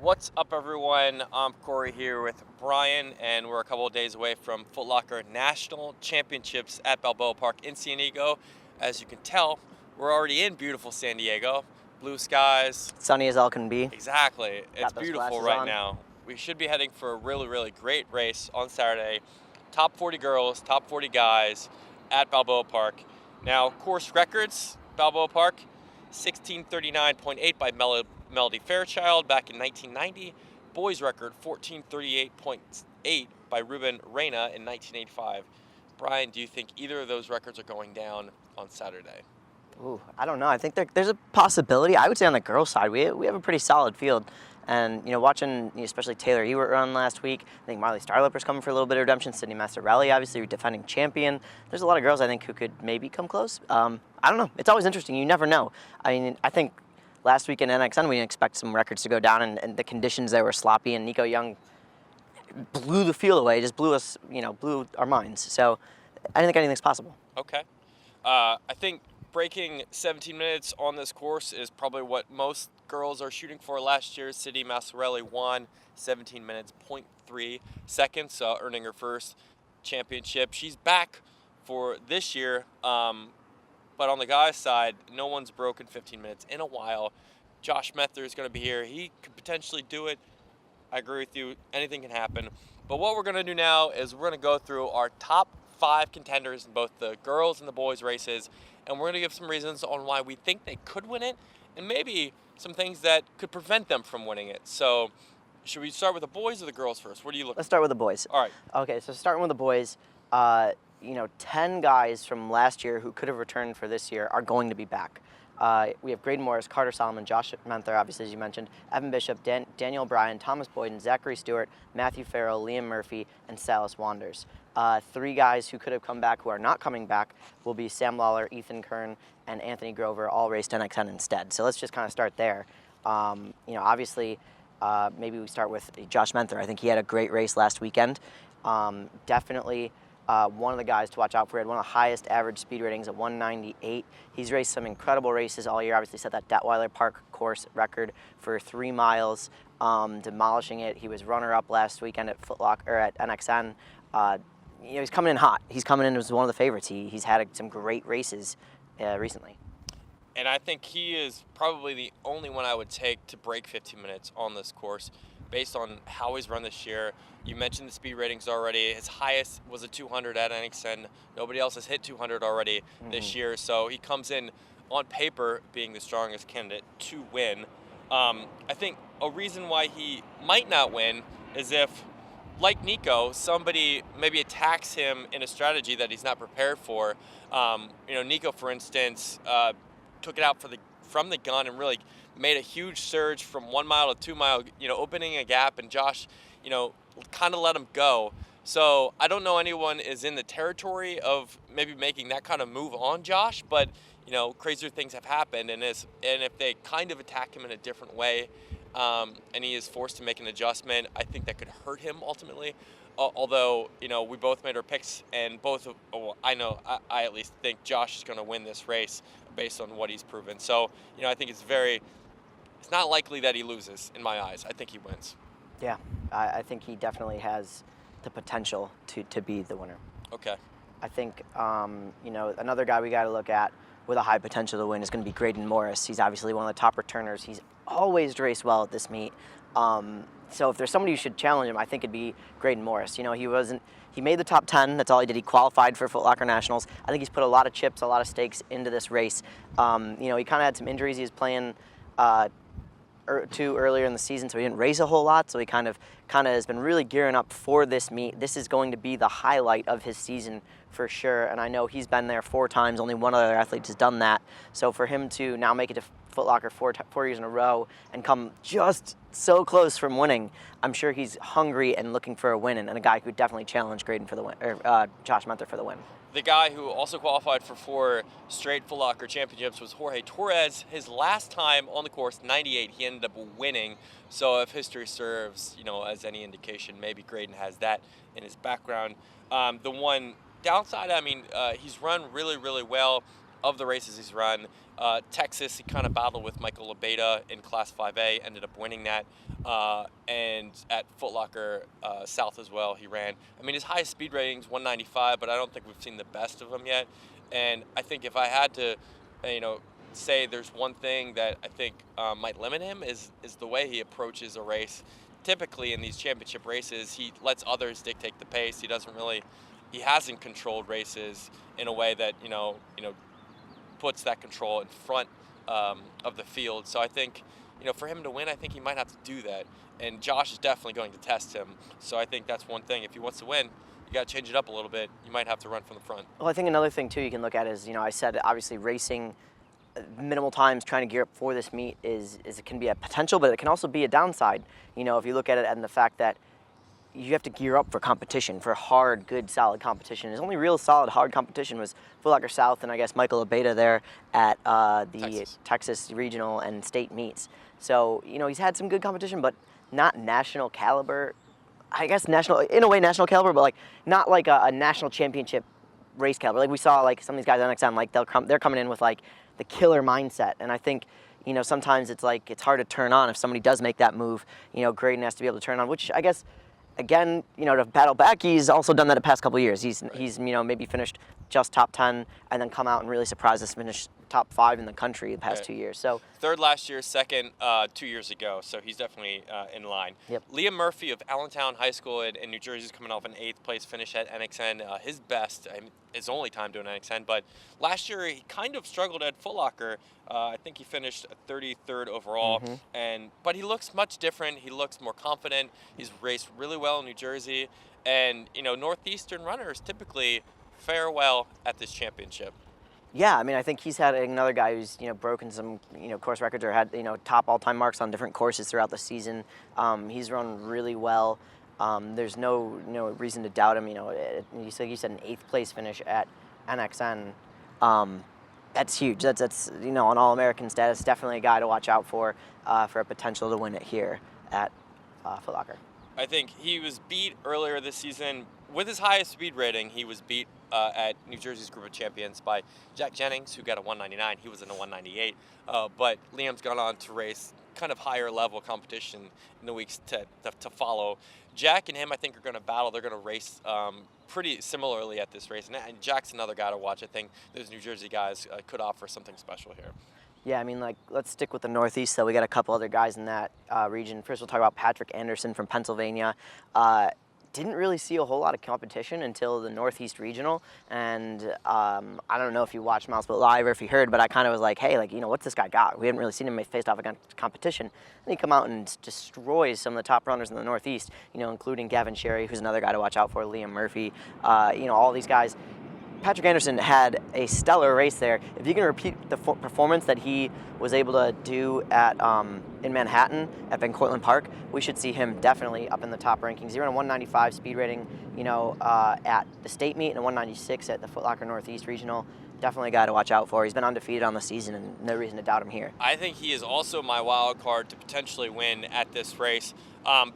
What's up, everyone? I'm Cory here with Bryan, and we're a couple of days away from Foot Locker National Championships at Balboa Park in San Diego. As you can tell, we're already in beautiful San Diego. Blue skies. Sunny as all can be. Exactly. It's Got those beautiful glasses right on. now. We should be heading for a really great race on Saturday. Top 40 girls, top 40 guys at Balboa Park. Now, course records, Balboa Park, 1639.8 by Melody Fairchild back in 1990. Boys record, 1438.8 by Ruben Reina in 1985. Bryan, do you think either of those records are going down on Saturday? Ooh, I don't know. I think there's a possibility. I would say on the girls' side, we have a pretty solid field. And, watching especially Taylor Ewert run last week, I think Marlee Starliper's coming for a little bit of redemption. Sydney Massarelli, obviously, defending champion. There's a lot of girls, I think, who could maybe come close. I don't know. It's always interesting. You never know. I mean, I think last week in NXN, we didn't expect some records to go down, and the conditions there were sloppy, and Nico Young blew the field away, just blew us, blew our minds. So I think anything's possible. Okay. I think breaking 17 minutes on this course is probably what most girls are shooting for. Last year, Sydney Massarelli won 17 minutes, 0.3 seconds, earning her first championship. She's back for this year, but on the guys' side, no one's broken 15 minutes in a while. Josh Methner is going to be here. He could potentially do it. I agree with you. Anything can happen. But what we're going to do now is we're going to go through our top 5 contenders in both the girls and the boys races, and we're going to give some reasons on why we think they could win it, and maybe some things that could prevent them from winning it. So should we start with the boys or the girls first? What do you look? Let's start with the boys. All right. Okay, so starting with the boys, 10 guys from last year who could have returned for this year are going to be back. We have Graydon Morris, Carter Solomon, Josh Methner, obviously, as you mentioned, Evan Bishop, Daniel Bryan, Thomas Boyden, Zachary Stewart, Matthew Farrell, Liam Murphy, and Salas Wanders. 3 guys who could have come back who are not coming back will be Sam Lawler, Ethan Kern, and Anthony Grover, all raced NXN instead. So let's just kind of start there. Obviously, maybe we start with Josh Methner. I think he had a great race last weekend. Definitely one of the guys to watch out for. He had one of the highest average speed ratings at 198. He's raced some incredible races all year. Obviously set that Detweiler Park course record for 3 miles, demolishing it. He was runner-up last weekend at Foot Locker, or at NXN. He's coming in hot. He's coming in as one of the favorites. He's had some great races recently. And I think he is probably the only one I would take to break 15 minutes on this course based on how he's run this year. You mentioned the speed ratings already. His highest was a 200 at NXN. Nobody else has hit 200 already this year. So he comes in on paper being the strongest candidate to win. I think a reason why he might not win is if, like Nico, somebody maybe attacks him in a strategy that he's not prepared for. Nico, for instance, took it out from the gun and really made a huge surge from 1 mile to 2 mile, opening a gap, and Josh, kind of let him go. So I don't know anyone is in the territory of maybe making that kind of move on Josh, but crazier things have happened, and if they kind of attack him in a different way, and he is forced to make an adjustment, I think that could hurt him ultimately. Although, we both made our picks, and I at least think Josh is going to win this race based on what he's proven. So, I think it's not likely that he loses in my eyes. I think he wins. Yeah, I think he definitely has the potential to be the winner. Okay. I think, another guy we got to look at with a high potential to win is going to be Graydon Morris. He's obviously one of the top returners. He's always raced well at this meet. So if there's somebody who should challenge him, I think it'd be Graydon Morris. He made the top 10. That's all he did. He qualified for Foot Locker Nationals. I think he's put a lot of chips, a lot of stakes into this race. He kind of had some injuries. He was playing earlier in the season, so he didn't race a whole lot. So he kind of has been really gearing up for this meet. This is going to be the highlight of his season for sure. And I know he's been there 4 times. Only one other athlete has done that. So for him to now make it to Foot Locker 4 years in a row and come just so close from winning, I'm sure he's hungry and looking for a win, and a guy who could definitely challenge Graydon for the win, or Josh Methner for the win. The guy who also qualified for 4 straight Foot Locker championships was Jorge Torres. His last time on the course, 98, he ended up winning. So if history serves, as any indication, maybe Graydon has that in his background. The one downside, he's run really well of the races he's run. Texas, he kind of battled with Michael Labeta in Class 5A, ended up winning that. And at Foot Locker South as well, he ran. I mean, his highest speed rating's 195, but I don't think we've seen the best of him yet. And I think if I had to, say there's one thing that I think might limit him is the way he approaches a race. Typically in these championship races, he lets others dictate the pace. He hasn't controlled races in a way that puts that control in front of the field. So I think for him to win, I think he might have to do that. And Josh is definitely going to test him. So I think that's one thing. If he wants to win, you got to change it up a little bit. You might have to run from the front. Well, I think another thing too you can look at is I said obviously racing minimal times trying to gear up for this meet is it can be a potential, but it can also be a downside. If you look at it and the fact that you have to gear up for competition, for hard, good, solid competition. His only real solid, hard competition was Foot Locker South and I guess Michael Abeta there at the Texas regional and state meets. So, he's had some good competition, but not national caliber. I guess national caliber, but not like a national championship race caliber. Like we saw some of these guys on NXN, they're coming in with the killer mindset. And I think, sometimes it's hard to turn on if somebody does make that move. Graydon has to be able to turn on, which I guess, again, to battle back, he's also done that the past couple of years. He's maybe finished just top 10 and then come out and really surprise us, finish top 5 in the country the past 2 years. So third last year, second 2 years ago. So he's definitely in line. Yep. Liam Murphy of Allentown High School in New Jersey is coming off an 8th place finish at NXN. His best, his only time doing NXN. But last year he kind of struggled at Foot Locker. I think he finished 33rd overall. But he looks much different. He looks more confident. He's raced really well in New Jersey. And Northeastern runners typically fare well at this championship. Yeah, I think he's had another guy who's broken some course records or had top all-time marks on different courses throughout the season. He's run really well. There's no reason to doubt him. You said an 8th place finish at NXN. That's huge. That's on All-American status. Definitely a guy to watch out for a potential to win it here at Foot Locker. I think he was beat earlier this season. With his highest speed rating, he was beat at New Jersey's Group of Champions by Jack Jennings, who got a 199. He was in a 198. But Liam's gone on to race kind of higher level competition in the weeks to follow. Jack and him, I think, are going to battle. They're going to race pretty similarly at this race. And Jack's another guy to watch. I think those New Jersey guys could offer something special here. Yeah, let's stick with the Northeast, though. We got a couple other guys in that region. First, we'll talk about Patrick Anderson from Pennsylvania. Didn't really see a whole lot of competition until the Northeast Regional, and I don't know if you watched MileSplit live or if you heard, but I kind of was like, hey, what's this guy got? We hadn't really seen him faced off against competition. And he come out and destroys some of the top runners in the Northeast, including Gavin, who's another guy to watch out for, Liam Murphy, all these guys. Patrick Anderson had a stellar race there. If you can repeat the performance that he was able to do at in Manhattan at Van Cortlandt Park, we should see him definitely up in the top rankings. He ran a 195 speed rating, at the state meet and a 196 at the Foot Locker Northeast Regional. Definitely a guy to watch out for. He's been undefeated on the season, and no reason to doubt him here. I think he is also my wild card to potentially win at this race.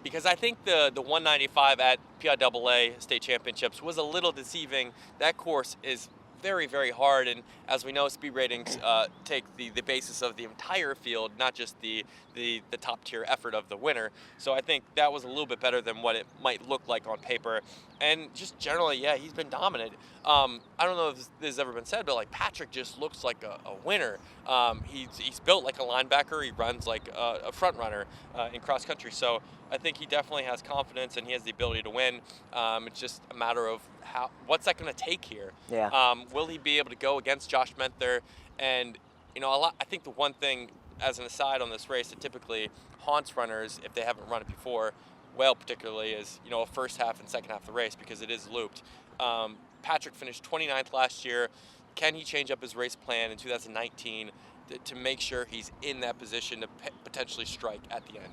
Because I think the 195 at PIAA State Championships was a little deceiving. That course is very, very hard, and as we know, speed ratings take the basis of the entire field, not just the top tier effort of the winner. So I think that was a little bit better than what it might look like on paper. And just generally, yeah, he's been dominant. I don't know if this has ever been said, but Patrick just looks like a winner. He's built like a linebacker. He runs like a front runner in cross country. So I think he definitely has confidence and he has the ability to win. It's just a matter of what's that going to take here. Yeah. Will he be able to go against Josh Methner? And I think the one thing, as an aside on this race, that typically haunts runners if they haven't run it before, particularly, is a first half and second half of the race, because it is looped. Patrick finished 29th last year. Can he change up his race plan in 2019 to make sure he's in that position to potentially strike at the end?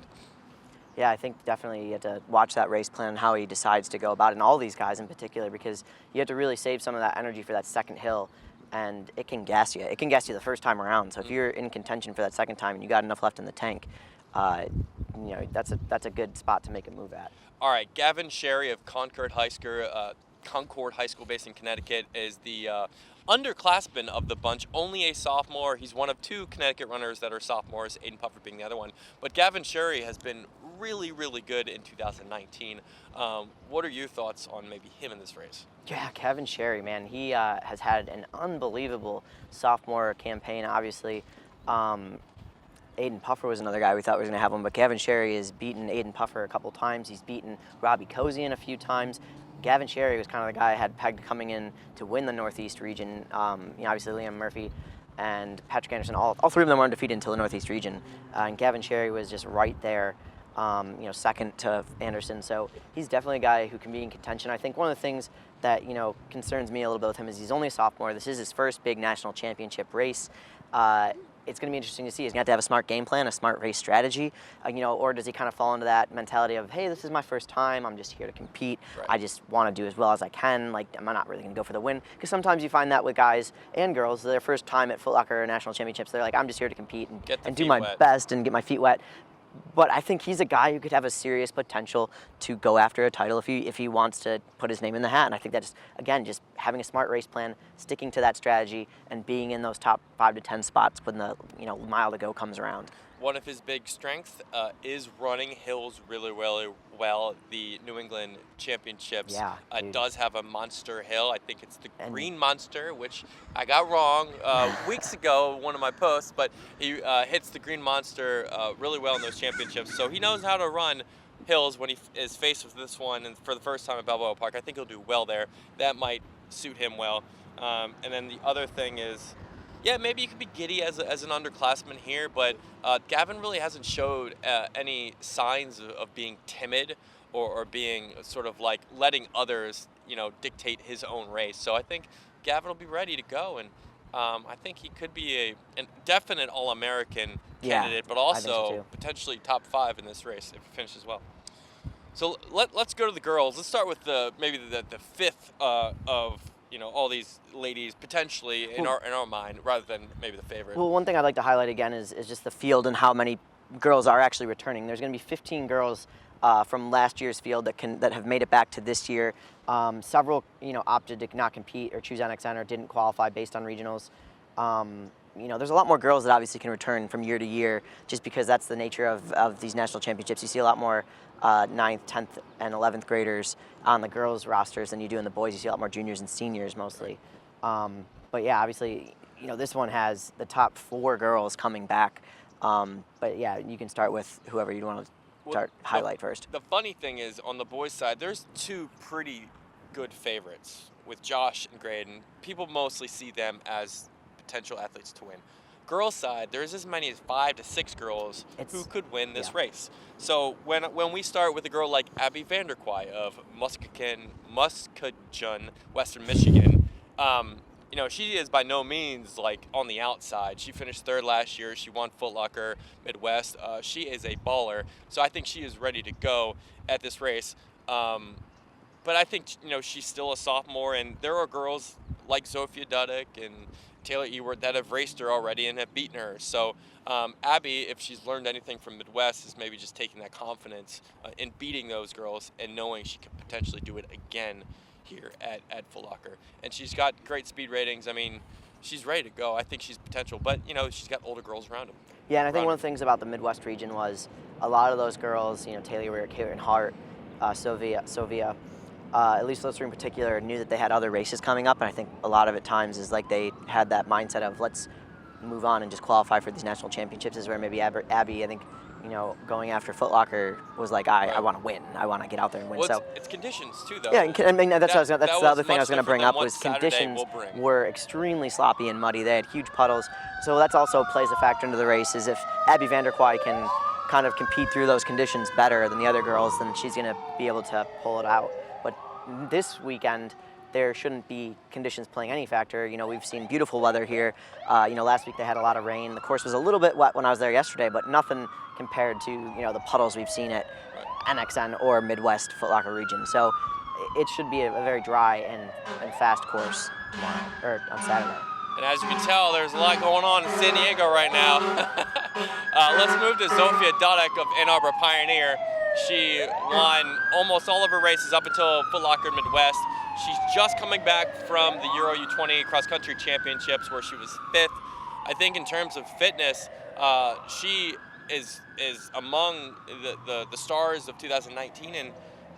Yeah, I think definitely you have to watch that race plan and how he decides to go about it, and all these guys in particular, because you have to really save some of that energy for that second hill, and it can gas you. It can gas you the first time around. So if you're in contention for that second time and you got enough left in the tank, that's a good spot to make a move at. All right, Gavin Sherry of Concord High School, Concord High School based in Connecticut, is the underclassman of the bunch, only a sophomore. He's one of 2 Connecticut runners that are sophomores, Aiden Puffer being the other one. But Gavin Sherry has been really, really good in 2019. What are your thoughts on maybe him in this race? Yeah, Gavin Sherry, man, he has had an unbelievable sophomore campaign, obviously. Aiden Puffer was another guy we thought we were going to have him, but Gavin Sherry has beaten Aiden Puffer a couple times. He's beaten Robbie Kosian a few times. Gavin Sherry was kind of the guy I had pegged coming in to win the Northeast region. Obviously Liam Murphy and Patrick Anderson, all 3 of them were undefeated until the Northeast region. And Gavin Sherry was just right there, second to Anderson. So he's definitely a guy who can be in contention. I think one of the things that, concerns me a little bit with him is he's only a sophomore. This is his first big national championship race. It's going to be interesting to see. He's going to have a smart game plan, a smart race strategy, or does he kind of fall into that mentality of, hey, this is my first time, I'm just here to compete, Right. I just want to do as well as I can, I'm not really going to go for the win. Because sometimes you find that with guys and girls, their first time at Foot Locker National Championships, they're like, I'm just here to compete and do my best and get my feet wet. But I think he's a guy who could have a serious potential to go after a title if he wants to put his name in the hat. And I think that's, again, just having a smart race plan, sticking to that strategy, and being in those top 5 to 10 spots when the mile to go comes around. One of his big strengths is running hills really well. The New England Championships does have a monster hill. I think it's the Green Monster, which I got wrong weeks ago in one of my posts, but he hits the Green Monster really well in those championships. So he knows how to run hills when he is faced with this one, and for the first time at Balboa Park. I think he'll do well there. That might suit him well. And then the other thing is, yeah, maybe you could be giddy as an underclassman here, but Gavin really hasn't showed any signs of being timid or being sort of like letting others, dictate his own race. So I think Gavin will be ready to go, and I think he could be a definite All-American candidate, but also potentially top 5 in this race if he finishes well. So let's go to the girls. Let's start with maybe the fifth of all these ladies potentially in our mind, rather than maybe the favorite. Well, one thing I'd like to highlight again is just the field and how many girls are actually returning. There's going to be 15 girls from last year's field that have made it back to this year. Several opted to not compete or choose NXN or didn't qualify based on regionals. There's a lot more girls that obviously can return from year to year, just because that's the nature of these national championships. You see a lot more 9th, 10th, and 11th graders on the girls' rosters than you do in the boys. You see a lot more juniors and seniors mostly. But yeah, obviously, this one has the top 4 girls coming back. But yeah, you can start with whoever you want to highlight first. The funny thing is, on the boys' side, there's 2 pretty good favorites with Josh and Graydon. People mostly see them as potential athletes to win. Girls' side, there's as many as 5 to 6 girls who could win this race. So when we start with a girl like Abby Vanderkwai of Muskegon, Western Michigan, she is by no means like on the outside. She finished 3rd last year. She won Foot Locker Midwest. She is a baller. So I think she is ready to go at this race. But I think she's still a sophomore, and there are girls like Zofia Dudek and Taylor Ewart that have raced her already and have beaten her. So Abby, if she's learned anything from Midwest, is maybe just taking that confidence in beating those girls and knowing she could potentially do it again here at Foot Locker. And she's got great speed ratings. I mean, she's ready to go. I think she's potential, but she's got older girls around him. Yeah, and I think one of the things about the Midwest region was a lot of those girls, Taylor Ewart, Caitlin Hart, Zofia, at least those 3 in particular, knew that they had other races coming up, and I think a lot of it times is like they had that mindset of let's move on and just qualify for these national championships, is where maybe Abby, I think, going after Foot Locker was like, I want to win. I want to get out there and win. Well, so it's conditions too, though. Yeah, that's the other thing I was going to bring up was Saturday conditions were extremely sloppy and muddy. They had huge puddles, so that's also plays a factor into the race. Is if Abby Vanderkwai can kind of compete through those conditions better than the other girls, then she's going to be able to pull it out. But this weekend, there shouldn't be conditions playing any factor. We've seen beautiful weather here. Last week they had a lot of rain. The course was a little bit wet when I was there yesterday, but nothing compared to, the puddles we've seen at NXN or Midwest Foot Locker region. So it should be a very dry and fast course tomorrow, or on Saturday. And as you can tell, there's a lot going on in San Diego right now. Let's move to Zofia Dudek of Ann Arbor Pioneer. She won almost all of her races up until Foot Locker Midwest. She's just coming back from the Euro U20 cross country championships where she was 5th. I think in terms of fitness, she is among the stars of 2019, and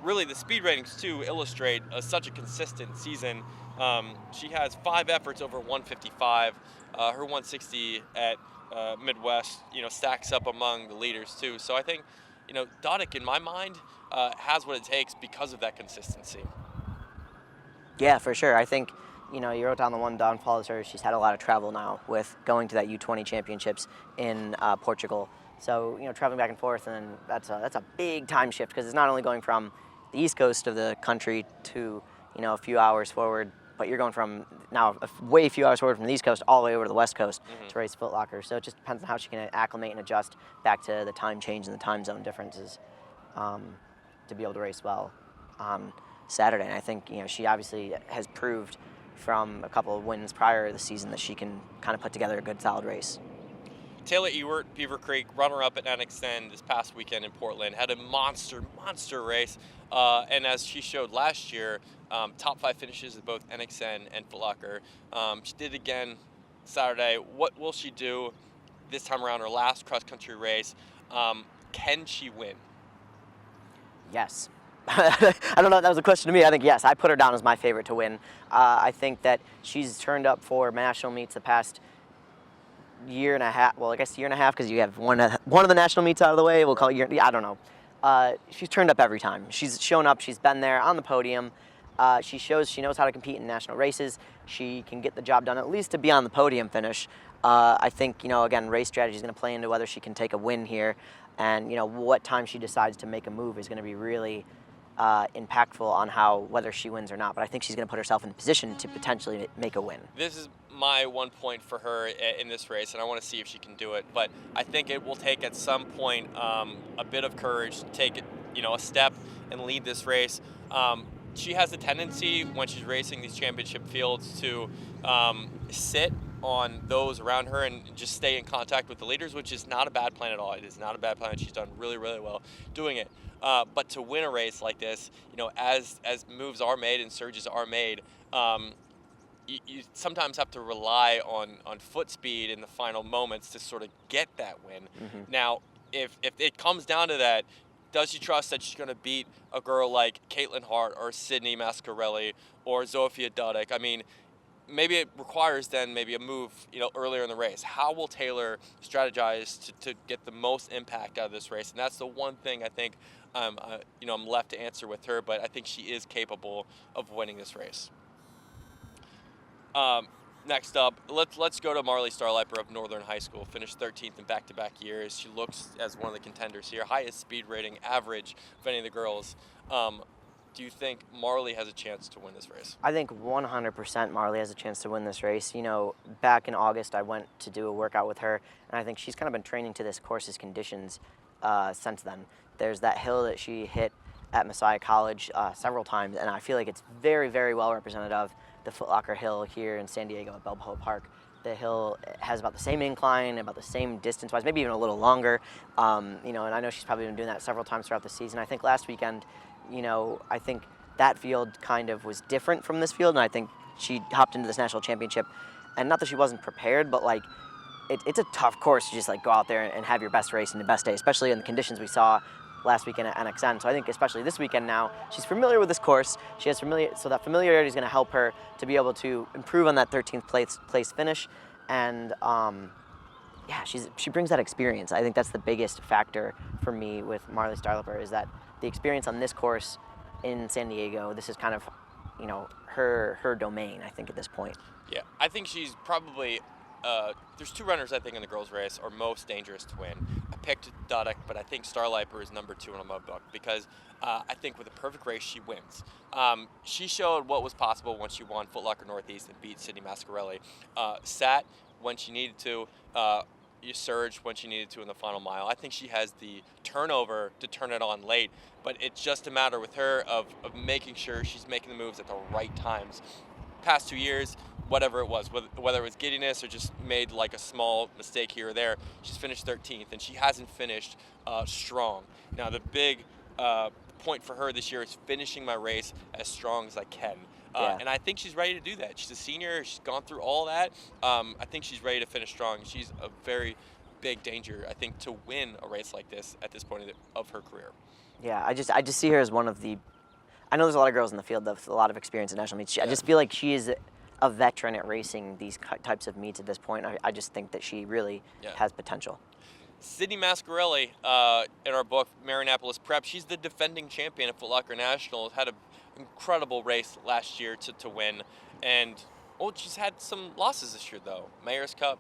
really the speed ratings too illustrate such a consistent season. She has 5 efforts over 155. Her 160 at Midwest, stacks up among the leaders too. So I think, Dudek, in my mind, has what it takes because of that consistency. Yeah, for sure. I think, you wrote down the one downfall is her. She's had a lot of travel now with going to that U20 championships in Portugal. So, traveling back and forth, and that's a big time shift because it's not only going from the east coast of the country to, a few hours forward, but you're going from now a way few hours forward from the east coast all the way over to the west coast to race Foot Locker. So it just depends on how she can acclimate and adjust back to the time change and the time zone differences to be able to race well on Saturday. And I think, she obviously has proved from a couple of wins prior to the season that she can kind of put together a good solid race. Taylor Ewert, Beaver Creek, runner-up at NXN this past weekend in Portland, had a monster race. And as she showed last year, top 5 finishes at both NXN and Foot Locker. She did again Saturday. What will she do this time around, her last cross-country race? Can she win? Yes. I don't know if that was a question to me. I think yes. I put her down as my favorite to win. I think that she's turned up for national meets the past year and a half. Well, I guess year and a half because you have one of the national meets out of the way. We'll call it year. I don't know. She's turned up every time. She's shown up. She's been there on the podium. She shows she knows how to compete in national races. She can get the job done, at least to be on the podium finish. I think, again, race strategy is going to play into whether she can take a win here. And, what time she decides to make a move is going to be really impactful on whether she wins or not. But I think she's going to put herself in position to potentially make a win. This is my 1 point for her in this race, and I want to see if she can do it. But I think it will take at some point a bit of courage to take it, a step and lead this race. She has a tendency when she's racing these championship fields to sit on those around her and just stay in contact with the leaders, which is not a bad plan at all. It is not a bad plan. She's done really, really well doing it. But to win a race like this, as moves are made and surges are made, you sometimes have to rely on foot speed in the final moments to sort of get that win. Now, if it comes down to that, does she trust that she's going to beat a girl like Caitlin Hart or Sydney Mascarelli or Zofia Dudek? I mean, maybe it requires then maybe a move, earlier in the race. How will Taylor strategize to get the most impact out of this race? And that's the one thing I think, I'm left to answer with her, but I think she is capable of winning this race. Next up, let's go to Marlee Starliper of Northern High School. Finished 13th in back-to-back years. She looks as one of the contenders here. Highest speed rating average of any of the girls. Do you think Marlee has a chance to win this race? I think 100% Marlee has a chance to win this race. Back in August, I went to do a workout with her, and I think she's kind of been training to this course's conditions since then. There's that hill that she hit at Messiah College several times, and I feel like it's very, very well representative of the Foot Locker Hill here in San Diego at Balboa Park. The hill has about the same incline, about the same distance-wise, maybe even a little longer. And I know she's probably been doing that several times throughout the season. I think last weekend, I think that field kind of was different from this field, and I think she hopped into this national championship, and not that she wasn't prepared, but it's a tough course to just go out there and have your best race and the best day, especially in the conditions we saw last weekend at NXN. So I think especially this weekend now, she's familiar with this course. She has so that familiarity is going to help her to be able to improve on that 13th place finish. And she brings that experience. I think that's the biggest factor for me with Marlee Starliper is that the experience on this course in San Diego, this is kind of, her domain, I think, at this point. Yeah, I think she's probably, there's 2 runners I think in the girls' race are most dangerous to win. I picked Dudek, but I think Starliper is number 2 in my book because I think with a perfect race, she wins. She showed what was possible when she won Foot Locker Northeast and beat Sydney Mascarelli. Sat when she needed to, you surge when she needed to in the final mile. I think she has the turnover to turn it on late, but it's just a matter with her of making sure she's making the moves at the right times. Past 2 years, whatever it was, whether it was giddiness or just made a small mistake here or there, she's finished 13th, and she hasn't finished strong. Now, the big point for her this year is finishing my race as strong as I can. Yeah. And I think she's ready to do that. She's a senior. She's gone through all that. I think she's ready to finish strong. She's a very big danger, I think, to win a race like this at this point of her career. Yeah, I just see her as one of the. I know there's a lot of girls in the field with a lot of experience in national meets. I just feel like she is a veteran at racing these types of meets at this point. I just think that she really has potential. Sydney Mascarelli, in our book, Marianapolis Prep, she's the defending champion at Foot Locker Nationals, had an incredible race last year to win. And, she's had some losses this year, though. Mayor's Cup,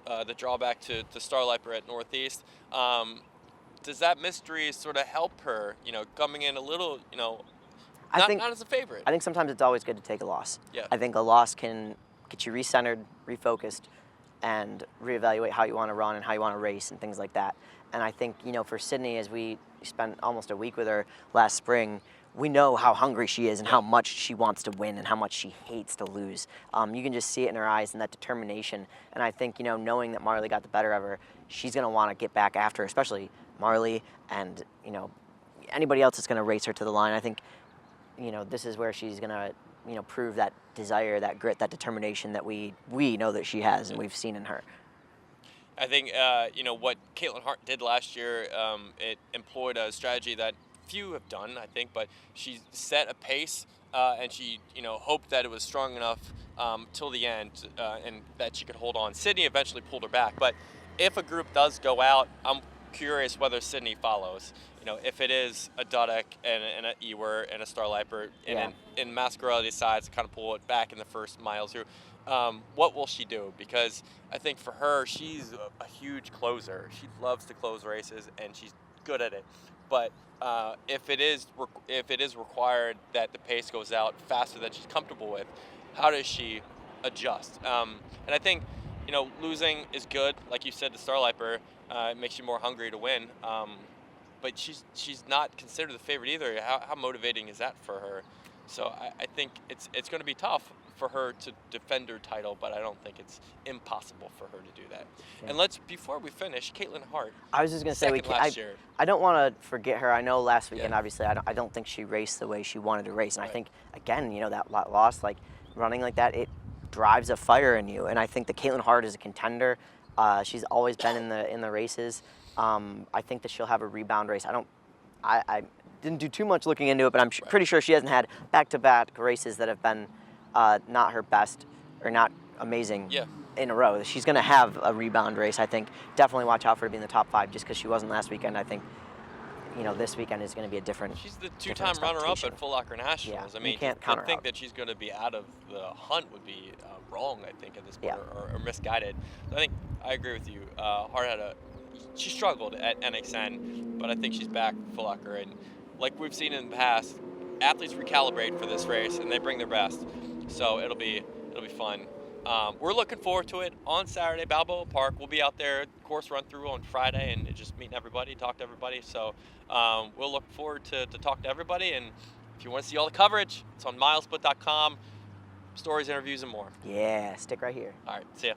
the drawback to Starliper at Northeast. Does that mystery sort of help her, coming in a little, not as a favorite? I think sometimes it's always good to take a loss. Yeah. I think a loss can get you recentered, refocused, and reevaluate how you want to run and how you want to race and things like that. And I think, for Sydney, as we spent almost a week with her last spring, we know how hungry she is and how much she wants to win and how much she hates to lose. You can just see it in her eyes and that determination. And I think, knowing that Marlee got the better of her, she's going to want to get back after her, especially Marlee and, anybody else that's going to race her to the line. I think, this is where she's going to, prove that desire, that grit, that determination that we know that she has and we've seen in her. I think, what Caitlin Hart did last year, it employed a strategy that few have done, I think, but she set a pace and she, hoped that it was strong enough till the end and that she could hold on. Sydney eventually pulled her back, but if a group does go out, I'm curious whether Sydney follows. If it is a Dudek and an Ewer and a Starliper, and Mascarelli decides to kind of pull it back in the first mile through, what will she do? Because I think for her, she's a huge closer. She loves to close races, and she's good at it. But if it is required that the pace goes out faster than she's comfortable with, how does she adjust? And I think, losing is good. Like you said, the Starliper it makes you more hungry to win. But she's not considered the favorite either. How motivating is that for her? So I think it's going to be tough for her to defend her title, but I don't think it's impossible for her to do that. Yeah. And before we finish, Caitlin Hart. I was just going to say I don't want to forget her. I know last weekend, obviously, I don't think she raced the way she wanted to race, and I think again, that loss, like running like that, it drives a fire in you. And I think that Caitlin Hart is a contender. She's always been in the races. I think that she'll have a rebound race. I didn't do too much looking into it, but I'm pretty sure she hasn't had back-to-back races that have been not her best or not amazing in a row. She's going to have a rebound race, I think. Definitely watch out for her to be in the top 5 just because she wasn't last weekend. I think, this weekend is going to be a different. She's the 2-time runner-up at Foot Locker Nationals. Yeah, I mean, you can't to think that she's going to be out of the hunt would be wrong, I think, at this point, or misguided. I think I agree with you. Hart had she struggled at NXN, but I think she's back Foot Locker, and like we've seen in the past, athletes recalibrate for this race and they bring their best. So it'll be fun. We're looking forward to it on Saturday, Balboa Park. We'll be out there, course run through on Friday, and just meeting everybody, talk to everybody. So we'll look forward to talk to everybody. And if you want to see all the coverage, it's on MileSplit.com. Stories, interviews, and more. Yeah, stick right here. All right, see ya.